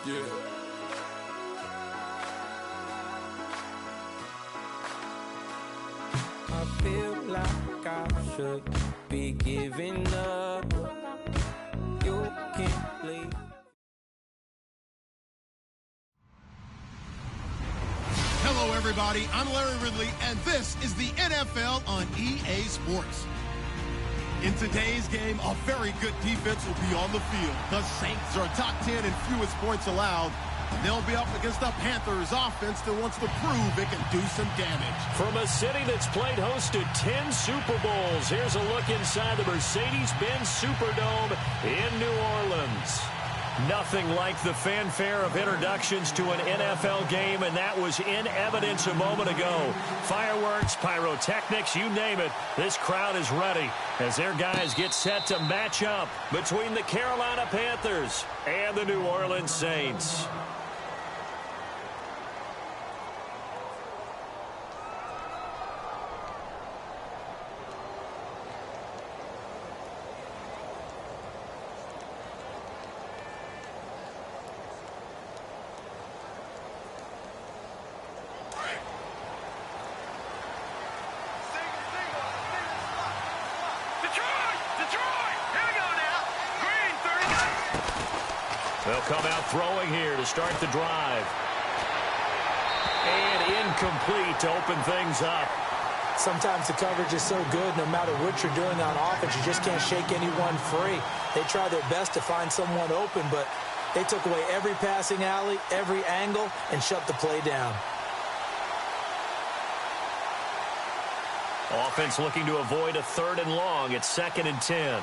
Yeah. I feel like I should be giving up. You can't leave. Hello, everybody. I'm Larry Ridley, and this is the NFL on EA Sports. In today's game, a very good defense will be on the field. The Saints are top 10 in fewest points allowed. And they'll be up against the Panthers offense that wants to prove it can do some damage. From a city that's played host to 10 Super Bowls, here's a look inside the Mercedes-Benz Superdome in New Orleans. Nothing like the fanfare of introductions to an NFL game, and that was in evidence a moment ago. Fireworks, pyrotechnics, you name it. This crowd is ready as their guys get set to match up between the Carolina Panthers and the New Orleans Saints. They'll come out throwing here to start the drive. And incomplete to open things up. Sometimes the coverage is so good, no matter what you're doing on offense, you just can't shake anyone free. They try their best to find someone open, but they took away every passing alley, every angle, and shut the play down. Offense looking to avoid a 3rd and long. It's 2nd and 10.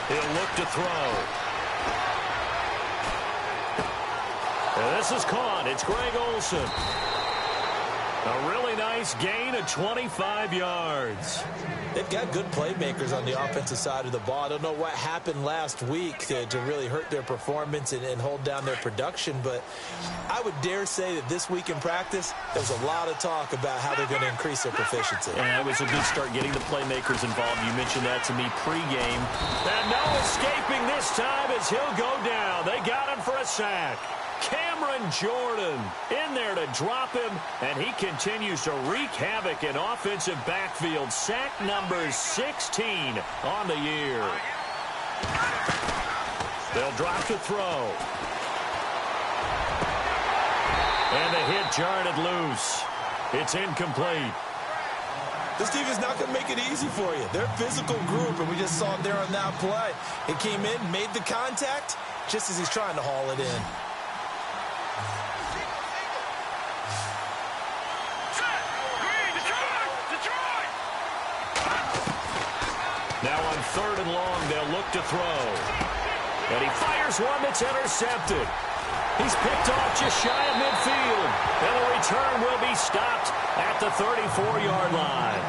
He'll look to throw. And this is caught. It's Greg Olsen. A really nice gain of 25 yards. They've got good playmakers on the offensive side of the ball. I don't know what happened last week to really hurt their performance and hold down their production, but I would dare say that this week in practice, there was a lot of talk about how they're going to increase their proficiency. And it was a good start getting the playmakers involved. You mentioned that to me pregame. And no escaping this time as he'll go down. They got him for a sack. Cameron Jordan in there to drop him, and he continues to wreak havoc in offensive backfield. Sack number 16 on the year. They'll drop to throw. And the hit jarred it loose. It's incomplete. This team is not going to make it easy for you. They're a physical group, and we just saw it there on that play. It came in, made the contact, just as he's trying to haul it in. Now on 3rd and long, they'll look to throw. And he fires one that's intercepted. He's picked off just shy of midfield. And the return will be stopped at the 34-yard line.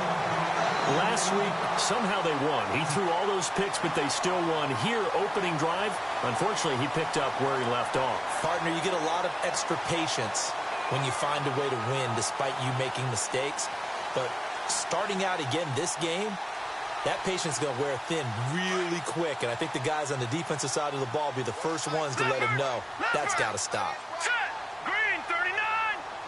Last week, somehow they won. He threw all those picks, but they still won. Here, opening drive, unfortunately, he picked up where he left off. Partner, you get a lot of extra patience when you find a way to win despite you making mistakes. But starting out again this game, that patience is going to wear thin really quick, and I think the guys on the defensive side of the ball will be the first ones to let him know that's got to stop. Green 39!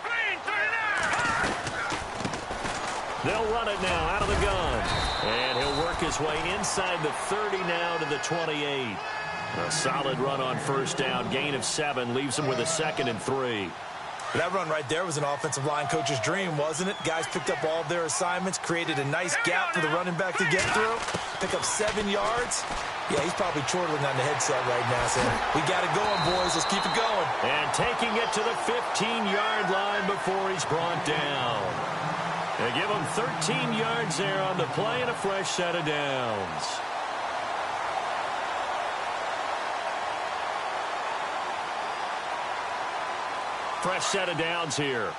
Green 39! They'll run it now out of the gun. And he'll work his way inside the 30 now to the 28. A solid run on 1st down. Gain of 7 leaves him with a 2nd and 3. That run right there was an offensive line coach's dream, wasn't it? Guys picked up all of their assignments, created a nice gap for the running back to get through, pick up 7 yards. Yeah, he's probably chortling on the headset right now saying, we got it going, boys. Let's keep it going. And taking it to the 15-yard line before he's brought down. They give him 13 yards there on the play and a fresh set of downs. Fresh set of downs here.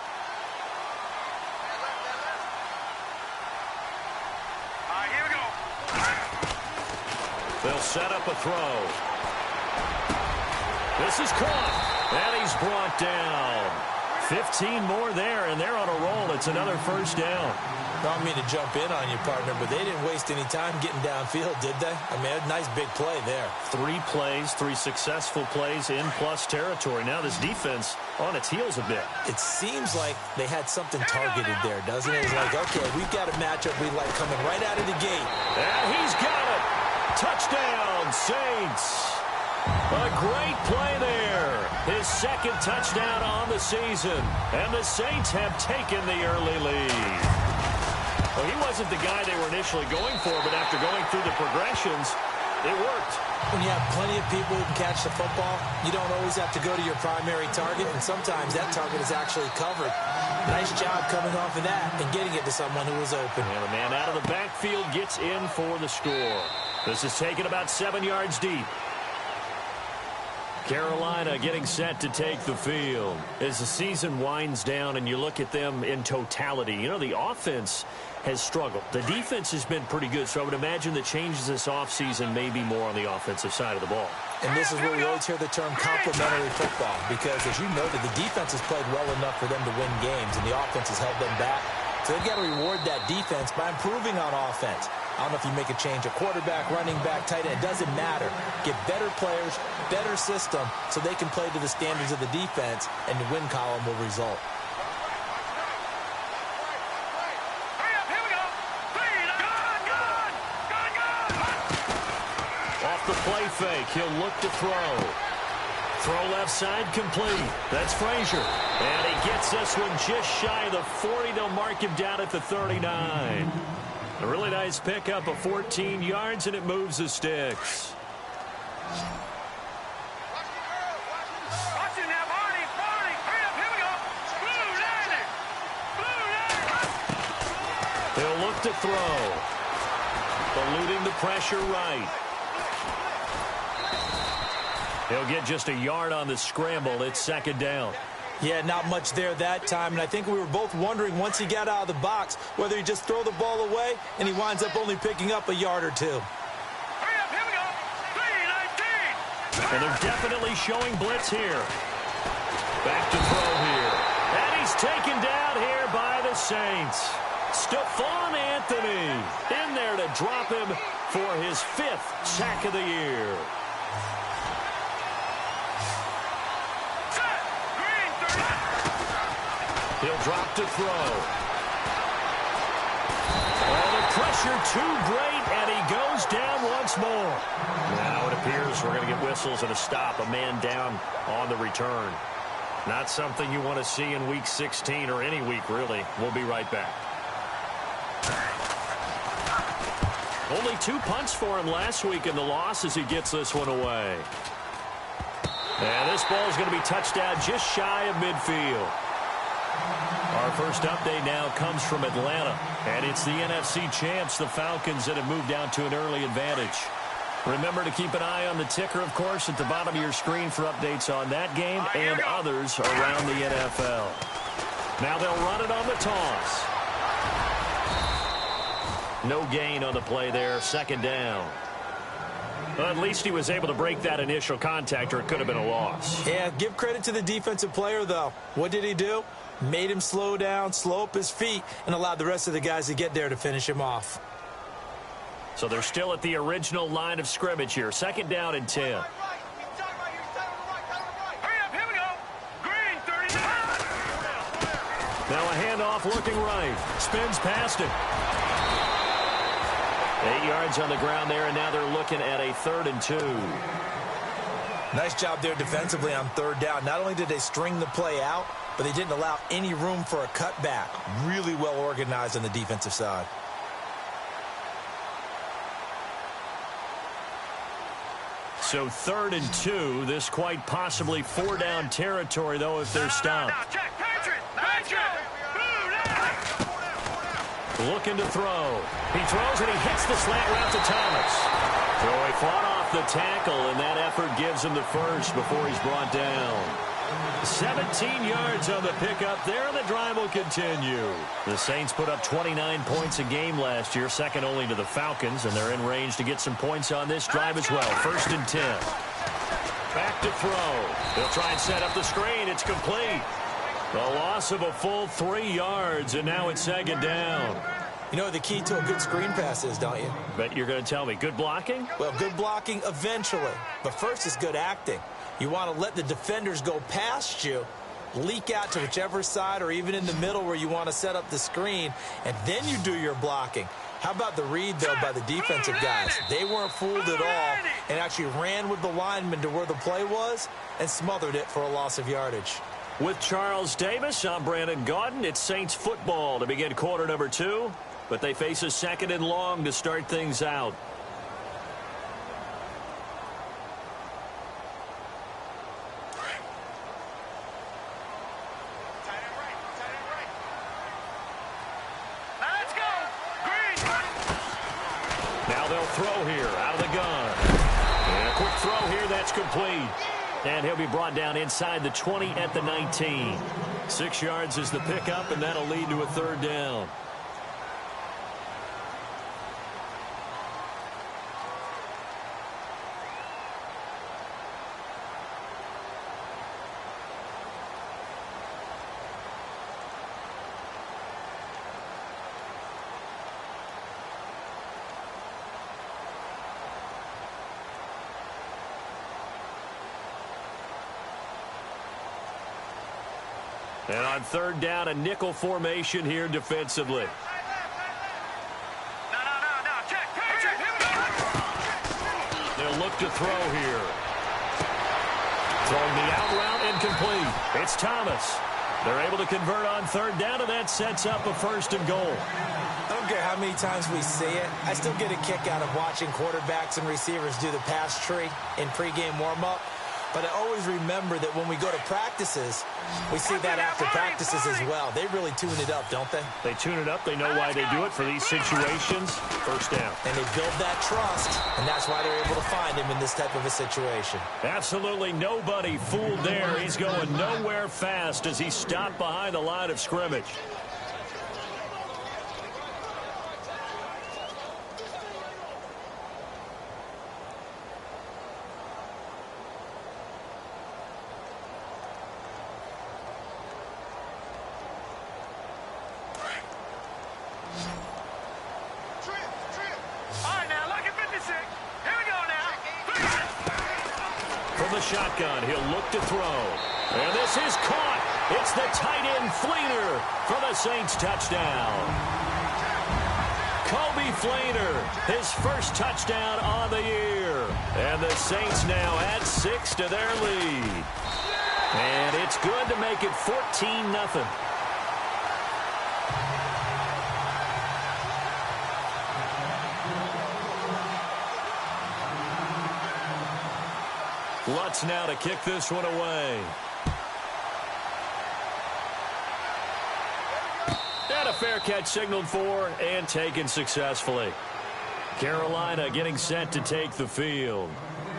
All right, here we go. They'll set up a throw. This is caught, and he's brought down. 15 more there, and they're on a roll. It's another 1st down. I don't mean to jump in on your partner, but they didn't waste any time getting downfield, did they? I mean, a nice big play there. 3 plays, 3 successful plays in plus territory. Now this defense on its heels a bit. It seems like they had something targeted there, doesn't it? It's like, okay, we've got a matchup we like coming right out of the gate. And he's got it. Touchdown, Saints. A great play there. His second touchdown on the season. And the Saints have taken the early lead. Well, he wasn't the guy they were initially going for, but after going through the progressions, it worked. When you have plenty of people who can catch the football, you don't always have to go to your primary target, and sometimes that target is actually covered. Nice job coming off of that and getting it to someone who was open. And the man out of the backfield gets in for the score. This is taken about 7 yards deep. Carolina getting set to take the field. As the season winds down and you look at them in totality, you know, the offense has struggled. The defense has been pretty good, so I would imagine the changes this offseason may be more on the offensive side of the ball. And this is where we always hear the term complementary football, because as you noted, the defense has played well enough for them to win games, and the offense has held them back. So they've got to reward that defense by improving on offense. I don't know if you make a change, a quarterback, running back, tight end, it doesn't matter. Get better players, better system, so they can play to the standards of the defense, and the win column will result. Here we go. Off the play fake, he'll look to throw. Throw left side, complete. That's Frazier. And he gets this one just shy of the 40. They'll mark him down at the 39. A really nice pickup of 14 yards, and it moves the sticks. Watch it now, Barney. Hurry up, here we go. Blue Lightning. He'll look to throw. Eluding the pressure right. He'll get just a yard on the scramble. It's second down. Yeah, not much there that time, and I think we were both wondering once he got out of the box whether he just throw the ball away and he winds up only picking up a yard or 2. Hurry up, here we go. 3-19. And they're definitely showing blitz here. Back to throw here. And he's taken down here by the Saints. Stephon Anthony in there to drop him for his 5th sack of the year. He'll drop to throw. Oh, the pressure too great, and he goes down once more. Now it appears we're going to get whistles and a stop. A man down on the return. Not something you want to see in Week 16 or any week, really. We'll be right back. Only 2 punts for him last week in the loss as he gets this one away. And this ball is going to be touched down just shy of midfield. Our first update now comes from Atlanta, and it's the NFC champs, the Falcons, that have moved down to an early advantage. Remember to keep an eye on the ticker, of course, at the bottom of your screen for updates on that game and others around the NFL. Now they'll run it on the toss. No gain on the play there, second down. Well, at least he was able to break that initial contact, or it could have been a loss. Yeah, give credit to the defensive player, though. What did he do? Made him slow down, slow up his feet, and allowed the rest of the guys to get there to finish him off. So they're still at the original line of scrimmage here. Second down and 10. Hurry up, here we go. Green 39. Now a handoff looking right. Spins past it. 8 yards on the ground there, and now they're looking at a 3rd and 2. Nice job there defensively on 3rd down. Not only did they string the play out, but they didn't allow any room for a cutback. Really well organized on the defensive side. So 3rd and 2. This quite possibly 4-down territory, though, if they're stopped. Now, check. Patriot. Blue Lightning. Looking to throw. He throws and he hits the slant route to Thomas. So he fought off the tackle, and that effort gives him the first before he's brought down. 17 yards on the pickup there, and the drive will continue. The Saints put up 29 points a game last year, second only to the Falcons, and they're in range to get some points on this drive as well. 1st and 10. Back to throw. They'll try and set up the screen. It's complete. The loss of a full 3 yards, and now it's second down. You know the key to a good screen pass is, don't you? Bet you're going to tell me. Good blocking? Well, good blocking eventually. But first is good acting. You want to let the defenders go past you, leak out to whichever side or even in the middle where you want to set up the screen, and then you do your blocking. How about the read, though, by the defensive guys? They weren't fooled at all and actually ran with the lineman to where the play was and smothered it for a loss of yardage. With Charles Davis, I'm Brandon Gaudin. It's Saints football to begin quarter number 2, but they face a 2nd and long to start things out. Now they'll throw here out of the gun. And a quick throw here, that's complete. And he'll be brought down inside the 20 at the 19. 6 yards is the pickup, and that'll lead to a 3rd down. And on 3rd down, a nickel formation here defensively. No. Check. Here we go. They'll look to throw here. Throwing the out route incomplete. It's Thomas. They're able to convert on 3rd down, and that sets up a 1st and goal. I don't care how many times we see it. I still get a kick out of watching quarterbacks and receivers do the pass tree in pregame warm-up. But I always remember that when we go to practices, we see that after practices as well. They really tune it up, don't they? They tune it up. They know why they do it for these situations. 1st down. And they build that trust, and that's why they're able to find him in this type of a situation. Absolutely nobody fooled there. He's going nowhere fast as he stopped behind the line of scrimmage. Shotgun, he'll look to throw. And this is caught. It's the tight end Fleener for the Saints touchdown. Kobe Fleener, his 1st touchdown on the year. And the Saints now add 6 to their lead. And it's good to make it 14-0. Lutz now to kick this one away. And a fair catch signaled for and taken successfully. Carolina getting set to take the field.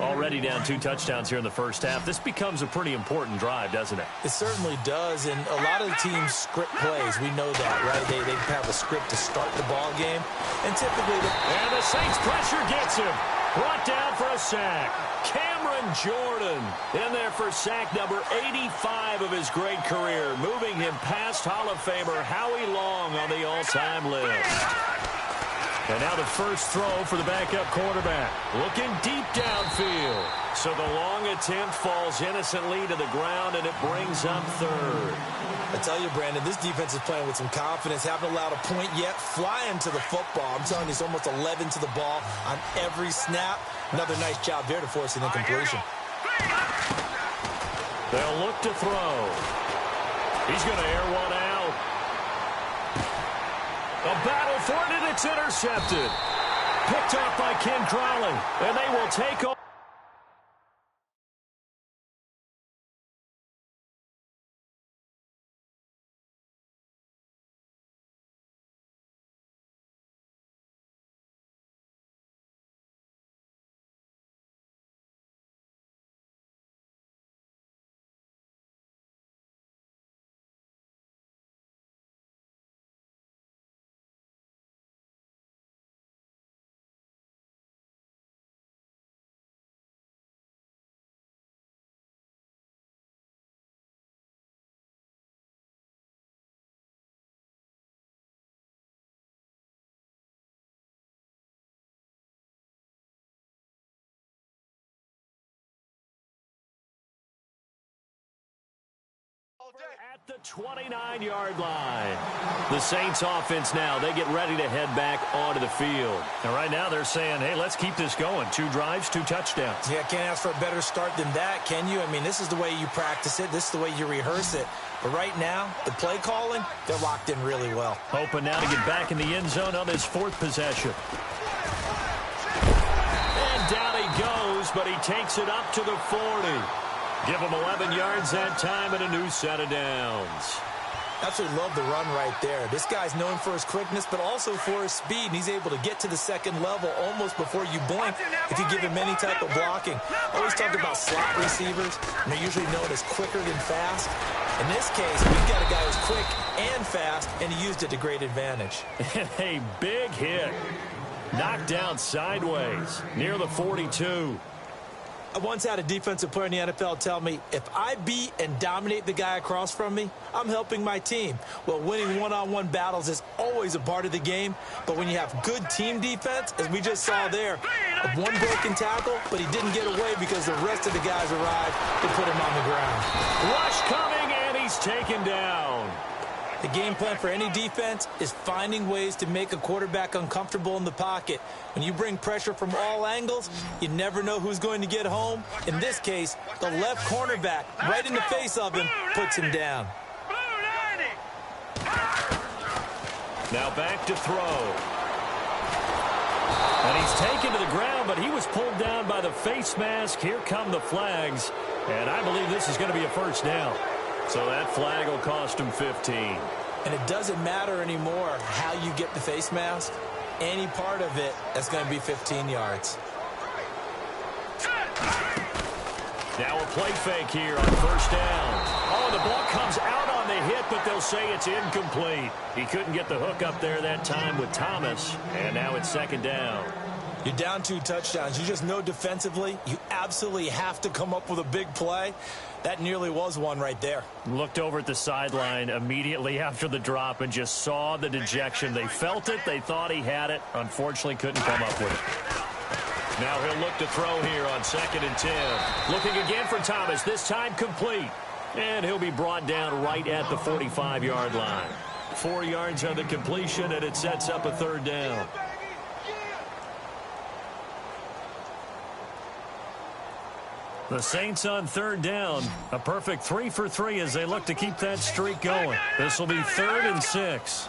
Already down 2 touchdowns here in the 1st half. This becomes a pretty important drive, doesn't it? It certainly does, and a lot of the teams script plays. We know that, right? They have a script to start the ball game, and typically... And the Saints pressure gets him. Brought down for a sack. Cameron Jordan in there for sack number 85 of his great career, moving him past Hall of Famer Howie Long on the all-time list. And now the 1st throw for the backup quarterback. Looking deep downfield. So the long attempt falls innocently to the ground, and it brings up 3rd. I tell you, Brandon, this defense is playing with some confidence. Haven't allowed a point yet. Flying to the football. I'm telling you, it's almost 11 to the ball on every snap. Another nice job there to force an incompletion. They'll look to throw. He's going to air one out. A battle for it, and it's intercepted. Picked off by Ken Crowley, and they will take off. At the 29-yard line. The Saints offense now, they get ready to head back onto the field. And right now they're saying, hey, let's keep this going. 2 drives, 2 touchdowns. Yeah, can't ask for a better start than that, can you? I mean, this is the way you practice it. This is the way you rehearse it. But right now, the play calling, they're locked in really well. Hoping now to get back in the end zone on this 4th possession. And down he goes, but he takes it up to the 40. Give him 11 yards that time and a new set of downs. Absolutely love the run right there. This guy's known for his quickness, but also for his speed. And he's able to get to the second level almost before you blink if you give him any type of blocking. I always talk about slot receivers, and they're usually known as quicker than fast. In this case, we've got a guy who's quick and fast, and he used it to great advantage. A big hit. Knocked down sideways near the 42. I once had a defensive player in the NFL tell me, if I beat and dominate the guy across from me, I'm helping my team. Well, winning one-on-one battles is always a part of the game, but when you have good team defense, as we just saw there, one broken tackle, but he didn't get away because the rest of the guys arrived to put him on the ground. Rush coming, and he's taken down. The game plan for any defense is finding ways to make a quarterback uncomfortable in the pocket. When you bring pressure from all angles, you never know who's going to get home. In this case, the left cornerback, right in the face of him, puts him down. Now back to throw. And he's taken to the ground, but he was pulled down by the face mask. Here come the flags. And I believe this is going to be a first down. So that flag will cost him 15. And it doesn't matter anymore how you get the face mask. Any part of it, that's going to be 15 yards. Now a play fake here on first down. Oh, the ball comes out on the hit, but they'll say it's incomplete. He couldn't get the hook up there that time with Thomas. And now it's second down. You're down 2 touchdowns. You just know defensively you absolutely have to come up with a big play. That nearly was one right there. Looked over at the sideline immediately after the drop and just saw the dejection. They felt it. They thought he had it. Unfortunately, couldn't come up with it. Now he'll look to throw here on 2nd and 10. Looking again for Thomas. This time complete. And he'll be brought down right at the 45-yard line. 4 yards on the completion, and it sets up a third down. The Saints on third down. A perfect 3 for 3 as they look to keep that streak going. This will be 3rd and 6.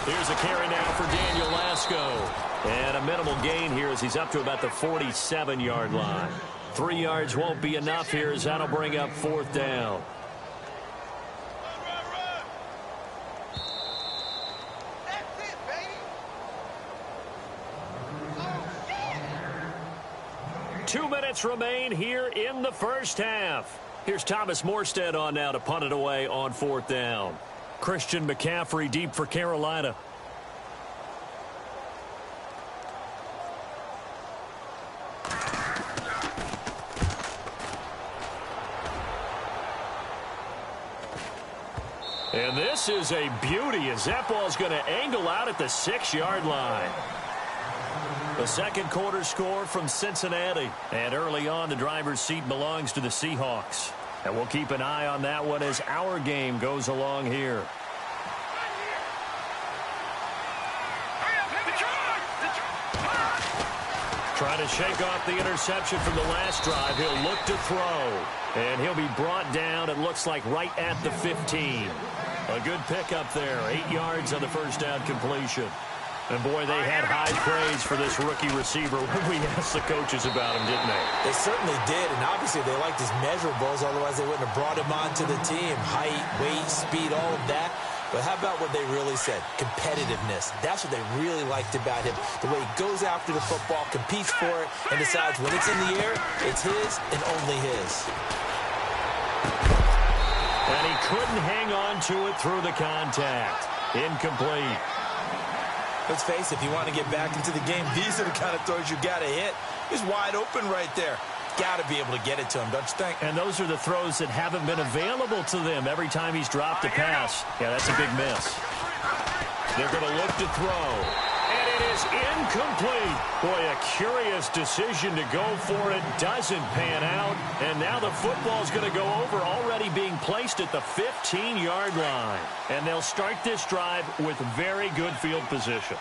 Here's a carry now for Daniel Lasco. And a minimal gain here as he's up to about the 47-yard line. 3 yards won't be enough here as that'll bring up 4th down. Two minutes remain here in the first half. Here's Thomas Morstead on now to punt it away on 4th down. Christian McCaffrey deep for Carolina. And this is a beauty as that ball's going to angle out at the 6-yard line. The second quarter score from Cincinnati. And early on, the driver's seat belongs to the Seahawks. And we'll keep an eye on that one as our game goes along here. Trying to shake off the interception from the last drive. He'll look to throw. And he'll be brought down, it looks like, right at the 15. A good pickup there. 8 yards on the first down completion. And, boy, they had high praise for this rookie receiver when we asked the coaches about him, didn't they? They certainly did, and obviously they liked his measurables. Otherwise, they wouldn't have brought him onto the team. Height, weight, speed, all of that. But how about what they really said? Competitiveness. That's what they really liked about him. The way he goes after the football, competes for it, and decides when it's in the air, it's his and only his. And he couldn't hang on to it through the contact. Incomplete. Let's face it, if you want to get back into the game, these are the kind of throws you got to hit. He's wide open right there. Got to be able to get it to him, don't you think? And those are the throws that haven't been available to them every time he's dropped a pass. Yeah, that's a big miss. They're going to look to throw. And It is incomplete. Boy, a curious decision to go for it. Doesn't pan out. And now the football's going to go over, already being placed at the 15-yard line. And they'll start this drive with very good field position.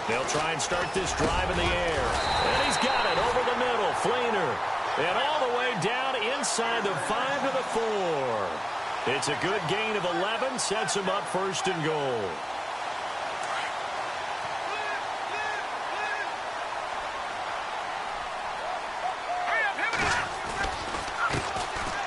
They'll try and start this drive in the air. And he's got it over the middle. Fleener. And all the way down inside the 5 to the 4. It's a good gain of 11. Sets him up first and goal.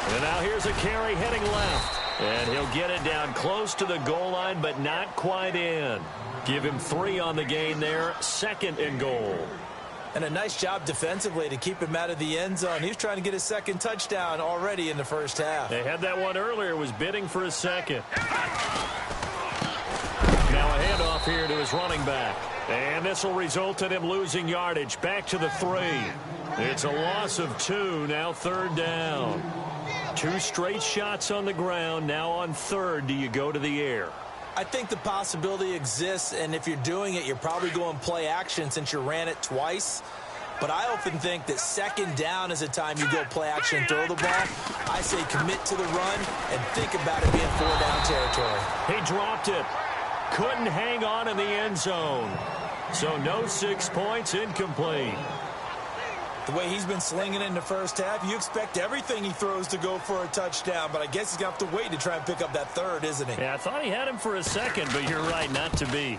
And now here's a carry heading left. And he'll get it down close to the goal line, but not quite in. Give him 3 on the gain there. 2nd and goal. And a nice job defensively to keep him out of the end zone. He was trying to get his 2nd touchdown already in the first half. They had that one earlier, was bidding for a 2nd. Now a handoff here to his running back. And this will result in him losing yardage. Back to the 3. It's a loss of 2, now 3rd down. 2 straight shots on the ground. Now on 3rd, do you go to the air? I think the possibility exists, and if you're doing it, you're probably going play action since you ran it twice. But I often think that 2nd down is a time you go play action and throw the ball. I say commit to the run and think about it being 4-down territory. He dropped it. Couldn't hang on in the end zone. So no 6 points, incomplete. The way he's been slinging it in the first half, you expect everything he throws to go for a touchdown, but I guess he's going to have to wait to try and pick up that 3rd, isn't he? Yeah, I thought he had him for a 2nd, but you're right, not to be.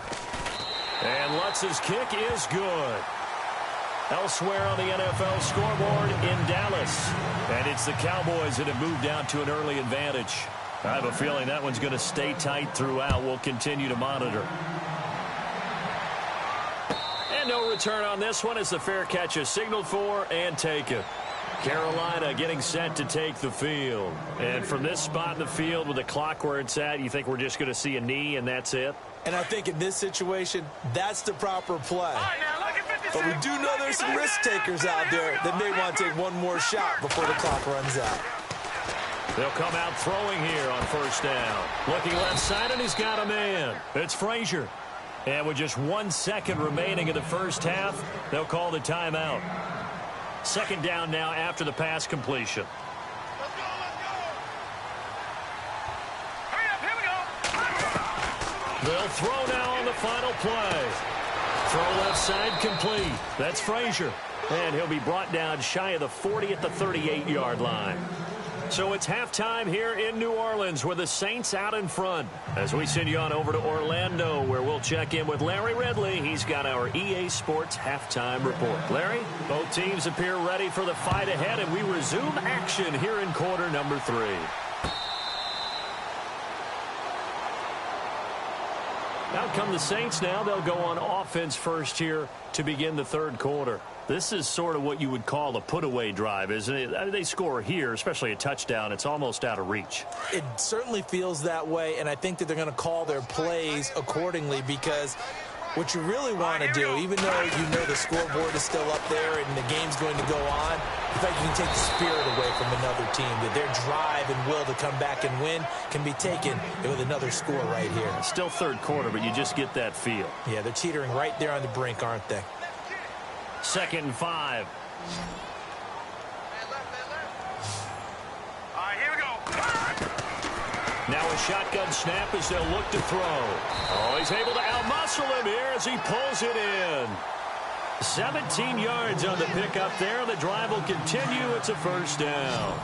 And Lutz's kick is good. Elsewhere on the NFL scoreboard in Dallas. And it's the Cowboys that have moved out to an early advantage. I have a feeling that one's going to stay tight throughout. We'll continue to monitor. And no return on this one as the fair catch is signaled for and taken. Carolina getting set to take the field. And from this spot in the field with the clock where it's at, you think we're just going to see a knee and that's it? And I think in this situation, that's the proper play. But we do know there's some risk takers out there that may want to take one more shot before the clock runs out. They'll come out throwing here on 1st down. Looking left side, and he's got a man. It's Frazier. And with just 1 second remaining in the first half, they'll call the timeout. 2nd down now after the pass completion. Let's go, let's go. Hurry up, here we go. They'll throw now on the final play. Throw left side complete. That's Frazier. And he'll be brought down shy of the 40 at the 38-yard line. So it's halftime here in New Orleans with the Saints out in front. As we send you on over to Orlando, where we'll check in with Larry Ridley. He's got our EA Sports halftime report. Larry, both teams appear ready for the fight ahead, and we resume action here in quarter number 3. Out come the Saints now. They'll go on offense first here to begin the 3rd quarter. This is sort of what you would call a put-away drive, isn't it? I mean, they score here, especially a touchdown. It's almost out of reach. It certainly feels that way, and I think that they're going to call their plays accordingly because what you really want to do, even though you know the scoreboard is still up there and the game's going to go on, in fact, you can take the spirit away from another team. That their drive and will to come back and win can be taken with another score right here. Still 3rd quarter, but you just get that feel. Yeah, they're teetering right there on the brink, aren't they? 2nd and 5. All right, here we go. Now a shotgun snap as they'll look to throw. Oh, he's able to outmuscle him here as he pulls it in. 17 yards on the pickup there. The drive will continue. It's a 1st down.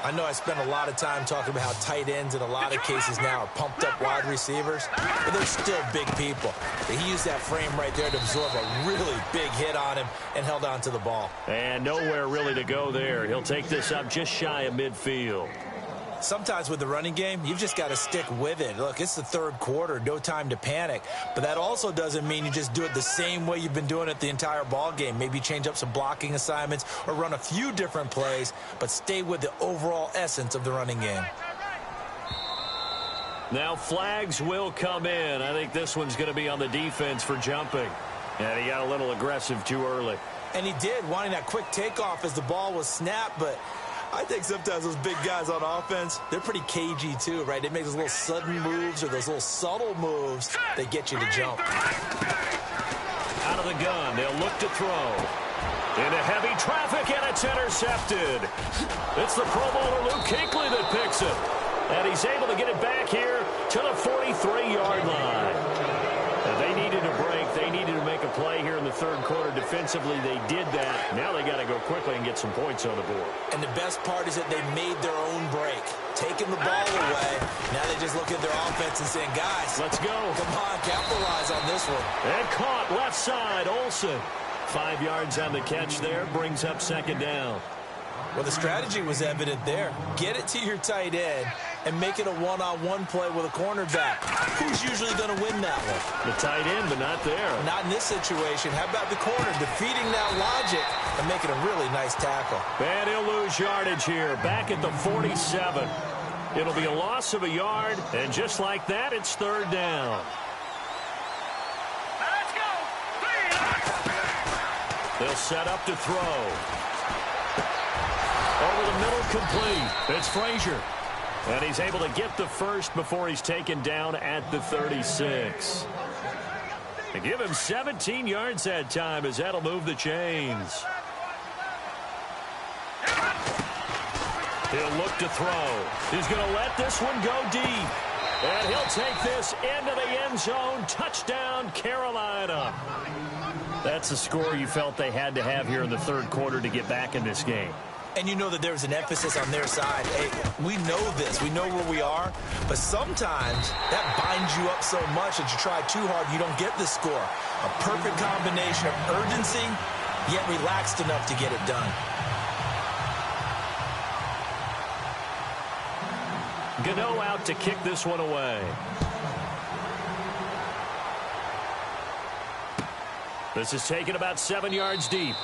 I know I spent a lot of time talking about how tight ends in a lot of cases now are pumped up wide receivers, but they're still big people. He used that frame right there to absorb a really big hit on him and held on to the ball. And nowhere really to go there. He'll take this up just shy of midfield. Sometimes with the running game, you've just got to stick with it. Look, it's the 3rd quarter, no time to panic. But that also doesn't mean you just do it the same way you've been doing it the entire ball game. Maybe change up some blocking assignments or run a few different plays, but stay with the overall essence of the running game. Now flags will come in. I think this one's going to be on the defense for jumping. And he got a little aggressive too early. And he did, wanting that quick takeoff as the ball was snapped, but I think sometimes those big guys on offense, they're pretty cagey too, right? They make those little sudden moves or those little subtle moves that get you to jump. Out of the gun, they'll look to throw. Into heavy traffic, and it's intercepted. It's the Pro Bowler Luke Kuechly that picks it. And he's able to get it back here to the 43-yard line. They needed a break. They needed to make a play here in the third quarter. Defensively, they did that. Now they got to go quickly and get some points on the board. And the best part is that they made their own break. Taking the ball away. Now they just look at their offense and saying, guys, let's go. Come on, capitalize on this one. And caught left side, Olsen. 5 yards on the catch there. Brings up second down. Well, the strategy was evident there. Get it to your tight end and make it a one-on-one play with a cornerback. Who's usually going to win that one? The tight end, but not there. Not in this situation. How about the corner defeating that logic and making a really nice tackle? And he'll lose yardage here. Back at the 47. It'll be a loss of a yard, and just like that, it's third down. Let's go. They'll set up to throw. Over the middle, complete. It's Frazier. And he's able to get the first before he's taken down at the 36. They give him 17 yards that time as that'll move the chains. He'll look to throw. He's going to let this one go deep. And he'll take this into the end zone. Touchdown, Carolina. That's the score you felt they had to have here in the third quarter to get back in this game. And you know that there's an emphasis on their side. Hey, we know this. We know where we are. But sometimes that binds you up so much that you try too hard, you don't get the score. A perfect combination of urgency, yet relaxed enough to get it done. Gano out to kick this one away. This is taken about 7 yards deep.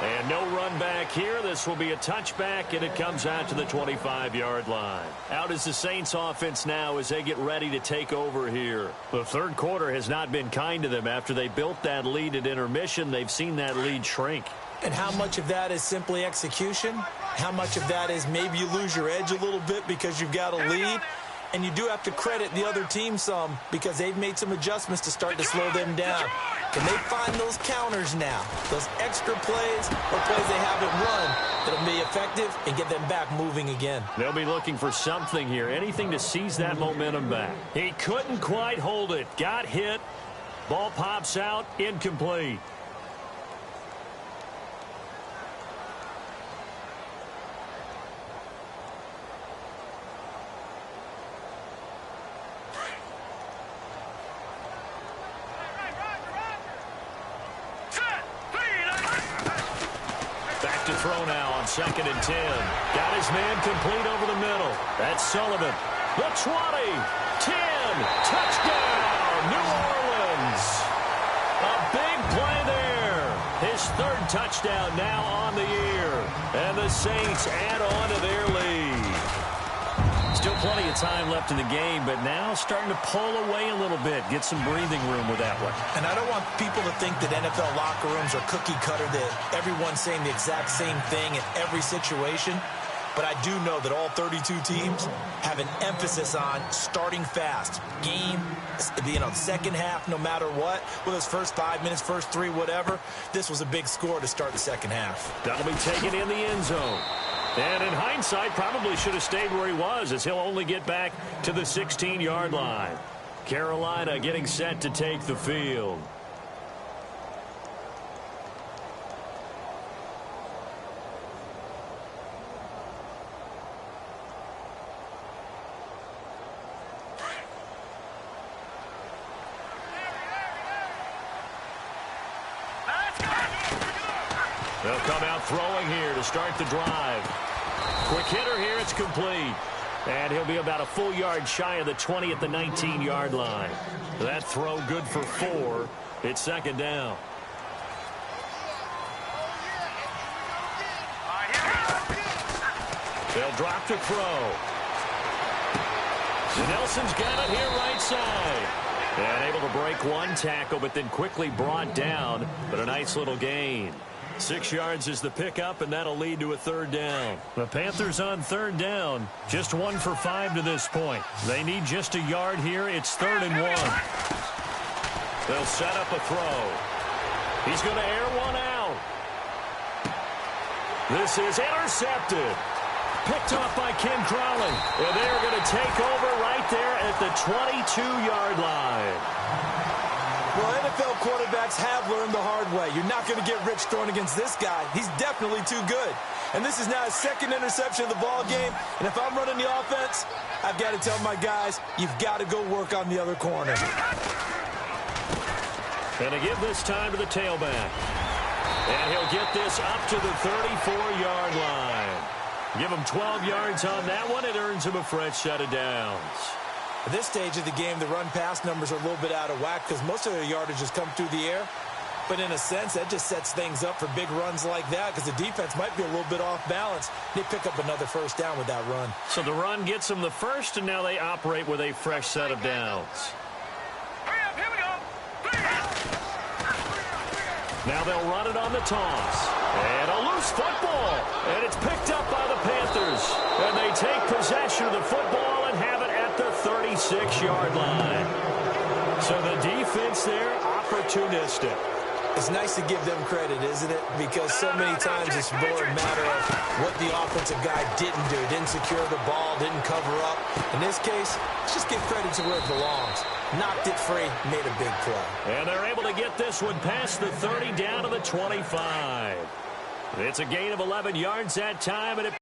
And no run back here. This will be a touchback, and it comes out to the 25-yard line. Out is the Saints offense now as they get ready to take over here. The third quarter has not been kind to them. After they built that lead at intermission, they've seen that lead shrink. And how much of that is simply execution? How much of that is maybe you lose your edge a little bit because you've got a lead? And you do have to credit the other team some because they've made some adjustments to start to slow them down. Can they find those counters now, those extra plays or plays they haven't run that'll be effective and get them back moving again? They'll be looking for something here, anything to seize that momentum back. He couldn't quite hold it. Got hit. Ball pops out, incomplete. Throw now on 2nd and 10. Got his man complete over the middle. That's Sullivan. The 20, 10, touchdown, New Orleans. A big play there. His third touchdown now on the year. And the Saints add on to their lead. Still plenty of time left in the game, but now starting to pull away a little bit. Get some breathing room with that one. And I don't want people to think that NFL locker rooms are cookie cutter, that everyone's saying the exact same thing in every situation. But I do know that all 32 teams have an emphasis on starting fast. Game, second half, no matter what. Whether it's first 5 minutes, first 3, whatever. This was a big score to start the second half. That'll be taken in the end zone. And in hindsight, probably should have stayed where he was, as he'll only get back to the 16-yard line. Carolina getting set to take the field. They'll come out throwing here to start the drive. Quick hitter here, it's complete. And he'll be about a full yard shy of the 20 at the 19-yard line. That throw good for 4. It's second down. They'll drop to throw. Nelson's got it here right side. And able to break one tackle, but then quickly brought down. But a nice little gain. 6 yards is the pickup, and that'll lead to a third down. The Panthers on third down, just 1 for 5 to this point. They need just a yard here. It's 3rd and 1. They'll set up a throw. He's going to air one out. This is intercepted. Picked off by Ken Crowley. And they're going to take over right there at the 22-yard line. Well, NFL quarterbacks have learned the hard way. You're not going to get rich throwing against this guy. He's definitely too good. And this is now his 2nd interception of the ball game. And if I'm running the offense, I've got to tell my guys, you've got to go work on the other corner. And to give this time to the tailback. And he'll get this up to the 34-yard line. Give him 12 yards on that one. It earns him a fresh set of downs. At this stage of the game, the run-pass numbers are a little bit out of whack because most of their yardage has come through the air. But in a sense, that just sets things up for big runs like that because the defense might be a little bit off balance. They pick up another first down with that run. So the run gets them the first, and now they operate with a fresh set of downs. Hurry up, here we go. Now they'll run it on the toss. And a loose football. And it's picked up by the Panthers. And they take possession of the football and have it at the 36-yard line. So the defense there, opportunistic. It's nice to give them credit, isn't it? Because so many times it's more a matter of what the offensive guy didn't do. Didn't secure the ball, didn't cover up. In this case, let's just give credit to where it belongs. Knocked it free, made a big play. And they're able to get this one past the 30 down to the 25. It's a gain of 11 yards that time, and it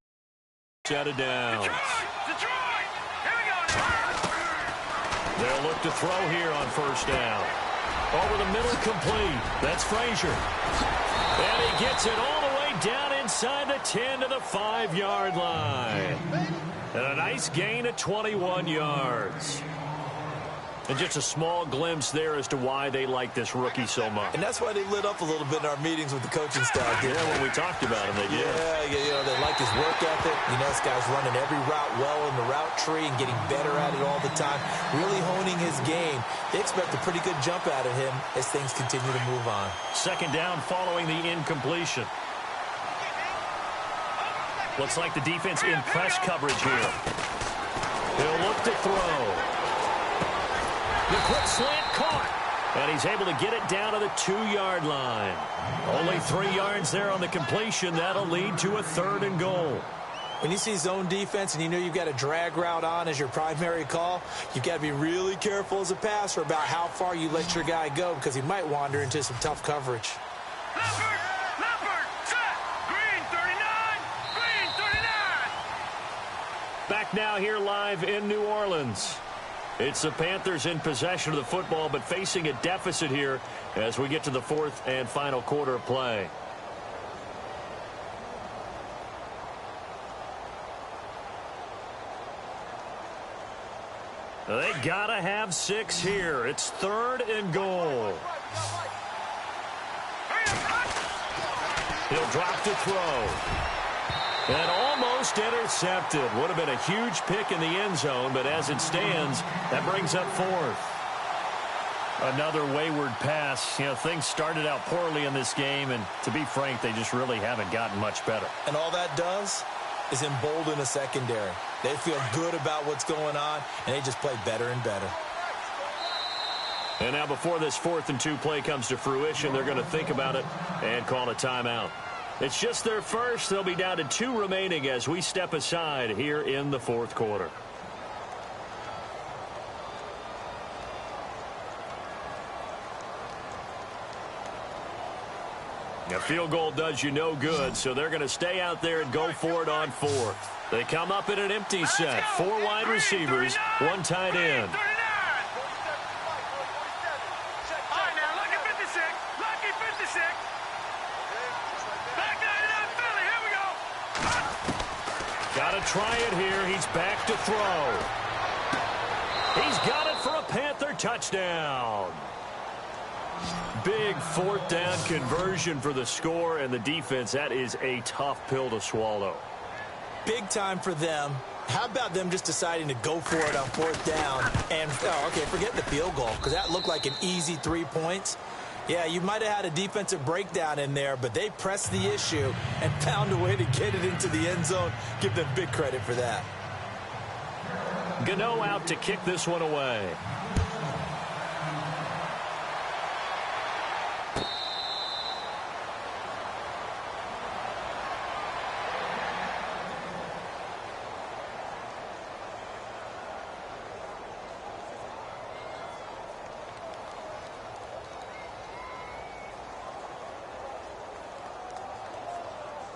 set it down. Detroit! Here we go now. They'll look to throw here on first down. Over the middle, complete. That's Frazier. And he gets it all the way down inside the 10 to the 5-yard line. And a nice gain of 21 yards. And just a small glimpse there as to why they like this rookie so much. And that's why they lit up a little bit in our meetings with the coaching staff. Yeah, when we talked about him, they did. Yeah, they like his work ethic. You know, this guy's running every route well in the route tree and getting better at it all the time. Really honing his game. They expect a pretty good jump out of him as things continue to move on. 2nd down following the incompletion. Looks like the defense in press coverage here. He'll look to throw. The quick slant caught. And he's able to get it down to the 2-yard line. Only 3 yards there on the completion. That'll lead to a 3rd and goal. When you see zone defense and you know you've got a drag route on as your primary call, you've got to be really careful as a passer about how far you let your guy go because he might wander into some tough coverage. Leopard, set. Green 39, green 39. Back now here live in New Orleans. It's the Panthers in possession of the football, but facing a deficit here as we get to the 4th and final quarter of play. They gotta have 6 here. It's 3rd and goal. He'll drop to throw. And almost intercepted. Would have been a huge pick in the end zone, but as it stands, that brings up 4th. Another wayward pass. You know, things started out poorly in this game, and to be frank, they just really haven't gotten much better. And all that does is embolden a secondary. They feel good about what's going on, and they just play better and better. And now before this 4th and 2 play comes to fruition, they're going to think about it and call a timeout. It's just their first. They'll be down to 2 remaining as we step aside here in the 4th quarter. A field goal does you no good, so they're going to stay out there and go for it on 4th. They come up in an empty set. 4 wide receivers, 1 tight end. Got to try it here. He's back to throw. He's got it for a Panther touchdown. Big 4th down conversion for the score and the defense. That is a tough pill to swallow. Big time for them. How about them just deciding to go for it on 4th down? And, oh, okay, forget the field goal because that looked like an easy 3 points. Yeah, you might have had a defensive breakdown in there, but they pressed the issue and found a way to get it into the end zone. Give them big credit for that. Gano out to kick this one away.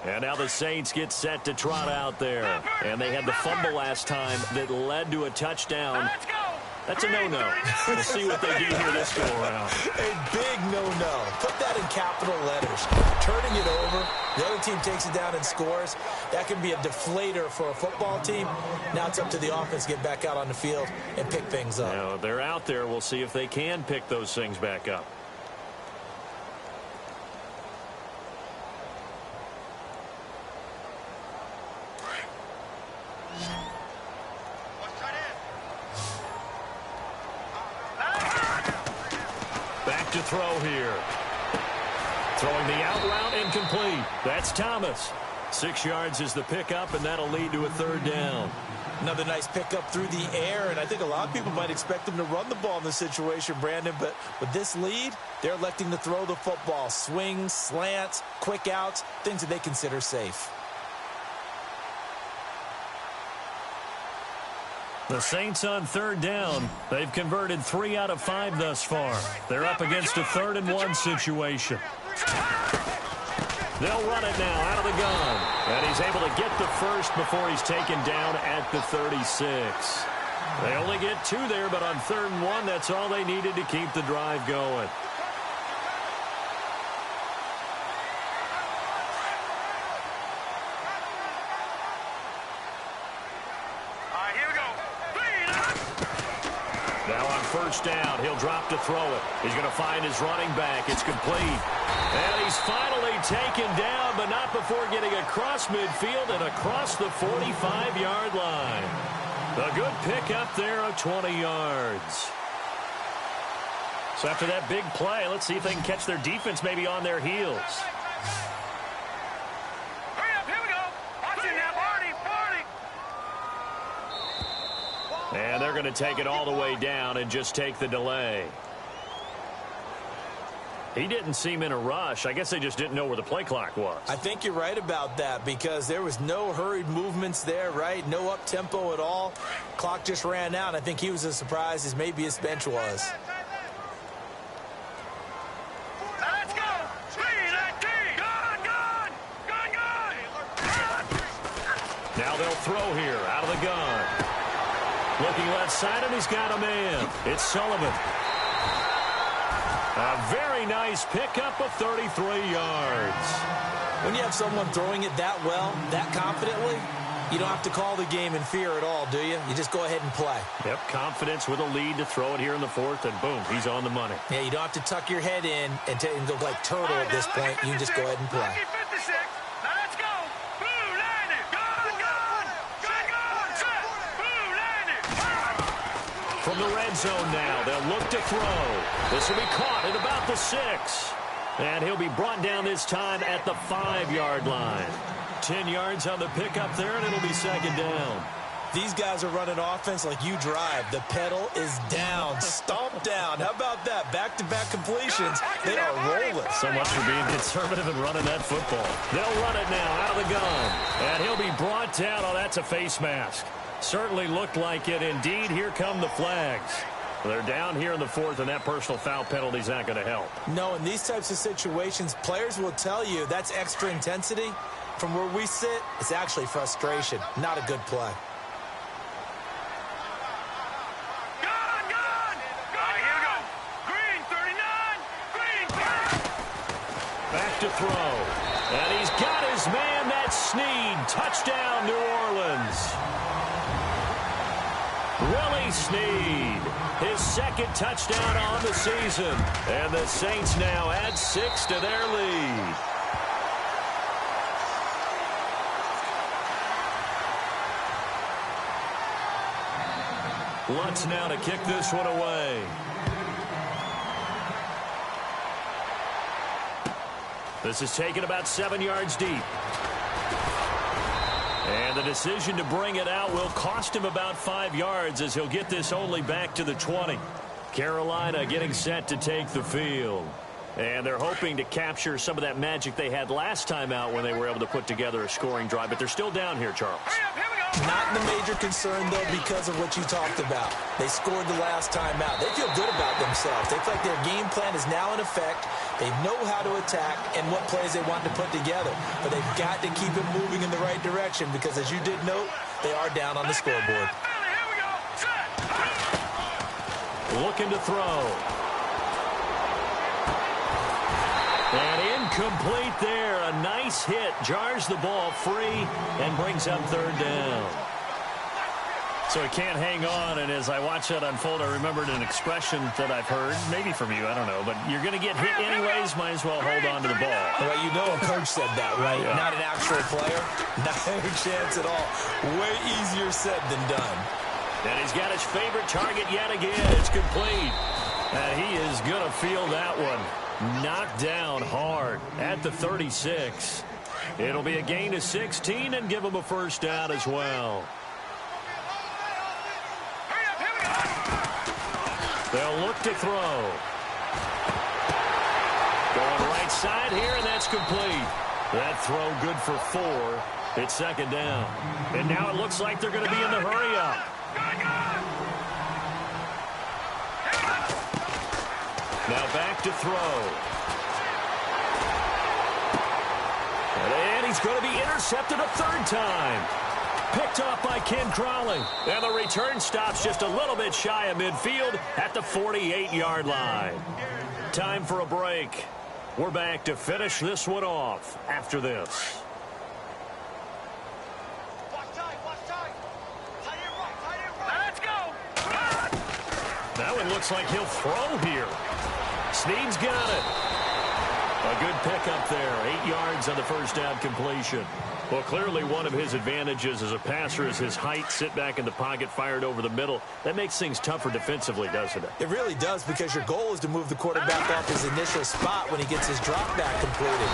And now the Saints get set to trot out there. And they had the fumble last time that led to a touchdown. That's a no-no. We'll see what they do here this go-around. A big no-no. Put that in capital letters. Turning it over, the other team takes it down and scores. That can be a deflator for a football team. Now it's up to the offense to get back out on the field and pick things up. Now, they're out there. We'll see if they can pick those things back up. To throw here. Throwing the out route incomplete. That's Thomas. 6 yards is the pickup, and that'll lead to a third down. Another nice pickup through the air, and I think a lot of people might expect them to run the ball in this situation, Brandon, but with this lead, they're electing to throw the football. Swings, slants, quick outs, things that they consider safe. The Saints on third down. They've converted 3 out of 5 thus far. They're up against a 3rd-and-1 situation. They'll run it now out of the gun. And he's able to get the first before he's taken down at the 36. They only get 2 there, but on 3rd and 1, that's all they needed to keep the drive going. Now on first down, he'll drop to throw it. He's going to find his running back. It's complete. And he's finally taken down, but not before getting across midfield and across the 45-yard line. A good pickup there of 20 yards. So after that big play, let's see if they can catch their defense maybe on their heels. And they're going to take it all the way down and just take the delay. He didn't seem in a rush. I guess they just didn't know where the play clock was. I think you're right about that because there was no hurried movements there, right? No up-tempo at all. Clock just ran out. I think he was as surprised as maybe his bench was. Let's go! 3-19! Gun! Now they'll throw here out of the gun. Looking left side, and he's got a man. It's Sullivan. A very nice pickup of 33 yards. When you have someone throwing it that well, that confidently, you don't have to call the game in fear at all, do you? You just go ahead and play. Yep, confidence with a lead to throw it here in the 4th, and boom, he's on the money. Yeah, you don't have to tuck your head in and go like turtle at this point. You just go ahead and play. From the red zone now, they'll look to throw. This will be caught at about the 6. And he'll be brought down this time at the 5-yard line. 10 yards on the pickup there, and it'll be 2nd down. These guys are running offense like you drive. The pedal is down, stomped down. How about that? Back-to-back completions. They are rolling. So much for being conservative and running that football. They'll run it now out of the gun. And he'll be brought down. Oh, that's a face mask. Certainly looked like it. Indeed, here come the flags. They're down here in the 4th, and that personal foul penalty is not going to help. No, in these types of situations, players will tell you that's extra intensity. From where we sit, it's actually frustration. Not a good play. Back to throw. And he's got his man. That's Snead. Touchdown, New Orleans. Willie Snead, his 2nd touchdown on the season. And the Saints now add 6 to their lead. Lutz now to kick this one away. This is taken about 7 yards deep. And the decision to bring it out will cost him about 5 yards as he'll get this only back to the 20. Carolina getting set to take the field. And they're hoping to capture some of that magic they had last time out when they were able to put together a scoring drive. But they're still down here, Charles. Not the major concern, though, because of what you talked about. They scored the last time out. They feel good about themselves. They feel like their game plan is now in effect. They know how to attack and what plays they want to put together. But they've got to keep it moving in the right direction because, as you did note, they are down on the scoreboard. Looking to throw. And incomplete there. A nice hit. Jars the ball free and brings up third down. So he can't hang on, and as I watch that unfold, I remembered an expression that I've heard, maybe from you, I don't know, but you're going to get hit anyways, might as well hold on to the ball. Well, you know a coach said that, right? Yeah. Not an actual player. Not a chance at all. Way easier said than done. And he's got his favorite target yet again. It's complete. And he is going to feel that one. Knocked down hard at the 36. It'll be a gain of 16 and give him a first down as well. They'll look to throw. Going right side here, and that's complete. That throw good for 4. It's second down. And now it looks like they're going to be in the hurry-up. Now back to throw. And he's going to be intercepted a third time. Picked off by Ken Crawley. And the return stops just a little bit shy of midfield at the 48-yard line. Time for a break. We're back to finish this one off after this. Let's go. That one looks like he'll throw here. Snead's got it. A good pickup there. 8 yards on the first down completion. Well, clearly one of his advantages as a passer is his height. Sit back in the pocket, fired over the middle. That makes things tougher defensively, doesn't it? It really does, because your goal is to move the quarterback off his initial spot when he gets his drop back completed.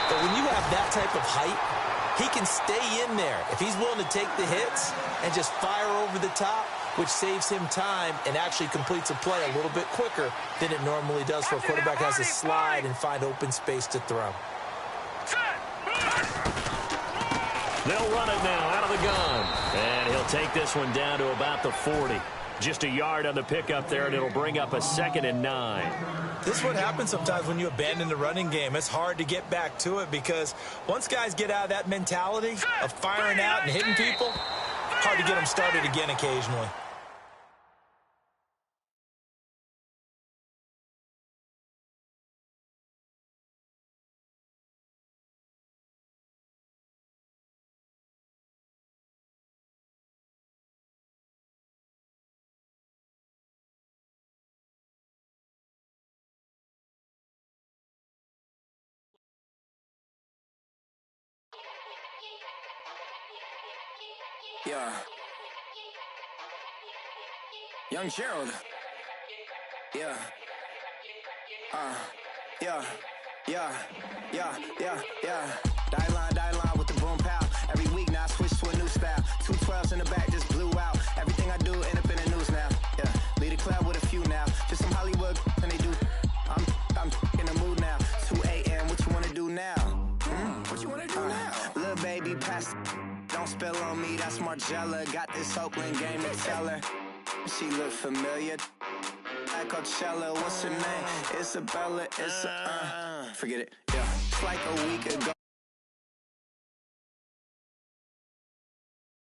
But when you have that type of height, he can stay in there. If he's willing to take the hits and just fire over the top, which saves him time and actually completes a play a little bit quicker than it normally does for a quarterback has to slide and find open space to throw. They'll run it now out of the gun. And he'll take this one down to about the 40. Just a yard on the pickup there, and it'll bring up a 2nd and 9. This is what happens sometimes when you abandon the running game. It's hard to get back to it because once guys get out of that mentality of firing out and hitting people, hard to get them started again occasionally. Yeah. Young Gerald. Yeah. Yeah. Die line with the boom pow. Every week now I switch to a new style. 212s in the back just blew out. Everything I do end up in the news now. Yeah. Lead a club with a few now. Just some Hollywood and they do. I'm in the mood now. 2 a.m. What you wanna do now? What you wanna do now? Little baby pass. Don't spill on me, that's Margella. Got this Oakland game to tell her. She look familiar. At Coachella, what's her name? Isabella, forget it. Yeah, it's like a week ago.